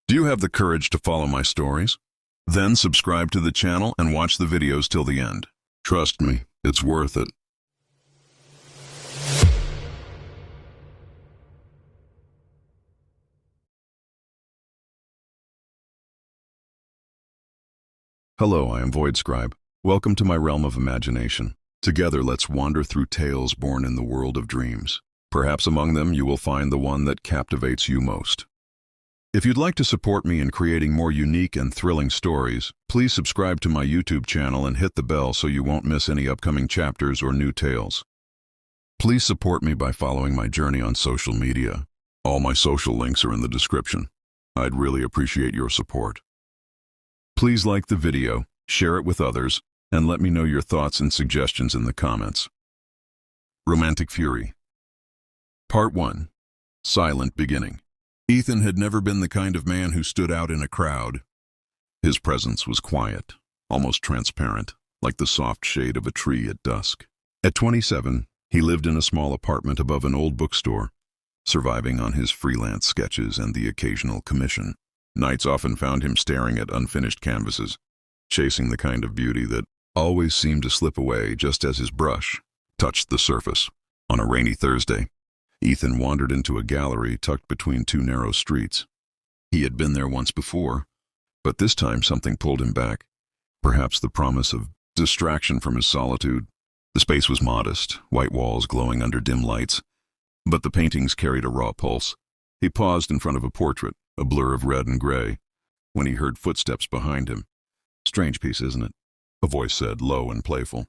Do you have the courage to follow my stories? Then subscribe to the channel and watch the videos till the end. Trust me, it's worth it. Hello, I am Voidscribe. Welcome to my realm of imagination. Together, let's wander through tales born in the world of dreams. Perhaps among them you will find the one that captivates you most. If you'd like to support me in creating more unique and thrilling stories, please subscribe to my YouTube channel and hit the bell so you won't miss any upcoming chapters or new tales. Please support me by following my journey on social media. All my social links are in the description. I'd really appreciate your support. Please like the video, share it with others, and let me know your thoughts and suggestions in the comments. Romantic Fury. Part 1. Silent Beginning. Ethan had never been the kind of man who stood out in a crowd. His presence was quiet, almost transparent, like the soft shade of a tree at dusk. At 27, he lived in a small apartment above an old bookstore, surviving on his freelance sketches and the occasional commission. Nights often found him staring at unfinished canvases, chasing the kind of beauty that always seemed to slip away just as his brush touched the surface. On a rainy Thursday, Ethan wandered into a gallery tucked between two narrow streets. He had been there once before, but this time something pulled him back, perhaps the promise of distraction from his solitude. The space was modest, white walls glowing under dim lights, but the paintings carried a raw pulse. He paused in front of a portrait, a blur of red and gray, when he heard footsteps behind him. "Strange piece, isn't it?" a voice said, low and playful.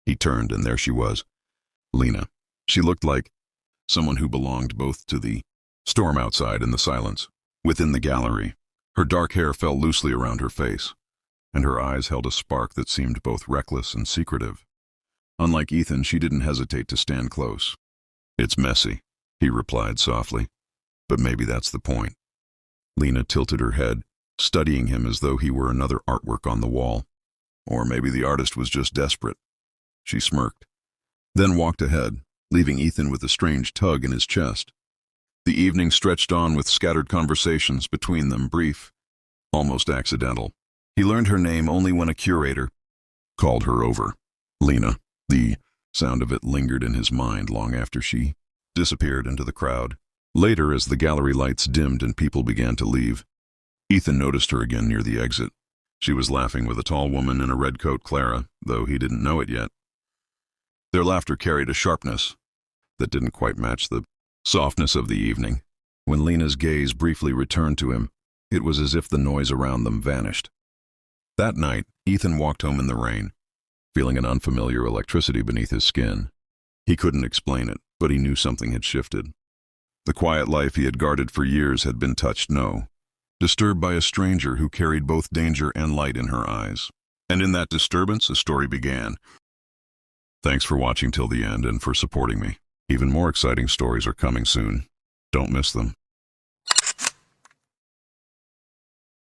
He turned, and there she was, Lena. She looked like someone who belonged both to the storm outside and the silence within the gallery. Her dark hair fell loosely around her face, and her eyes held a spark that seemed both reckless and secretive. Unlike Ethan, she didn't hesitate to stand close. "It's messy," he replied softly, "but maybe that's the point." Lena tilted her head, studying him as though he were another artwork on the wall. Or maybe the artist was just desperate. She smirked, then walked ahead, leaving Ethan with a strange tug in his chest. The evening stretched on with scattered conversations between them, brief, almost accidental. He learned her name only when a curator called her over. Lena. The sound of it lingered in his mind long after she disappeared into the crowd. Later, as the gallery lights dimmed and people began to leave, Ethan noticed her again near the exit. She was laughing with a tall woman in a red coat, Clara, though he didn't know it yet. Their laughter carried a sharpness that didn't quite match the softness of the evening. When Lena's gaze briefly returned to him, it was as if the noise around them vanished. That night, Ethan walked home in the rain, feeling an unfamiliar electricity beneath his skin. He couldn't explain it, but he knew something had shifted. The quiet life he had guarded for years had been touched disturbed by a stranger who carried both danger and light in her eyes. And in that disturbance, a story began. Thanks for watching till the end and for supporting me. Even more exciting stories are coming soon. Don't miss them.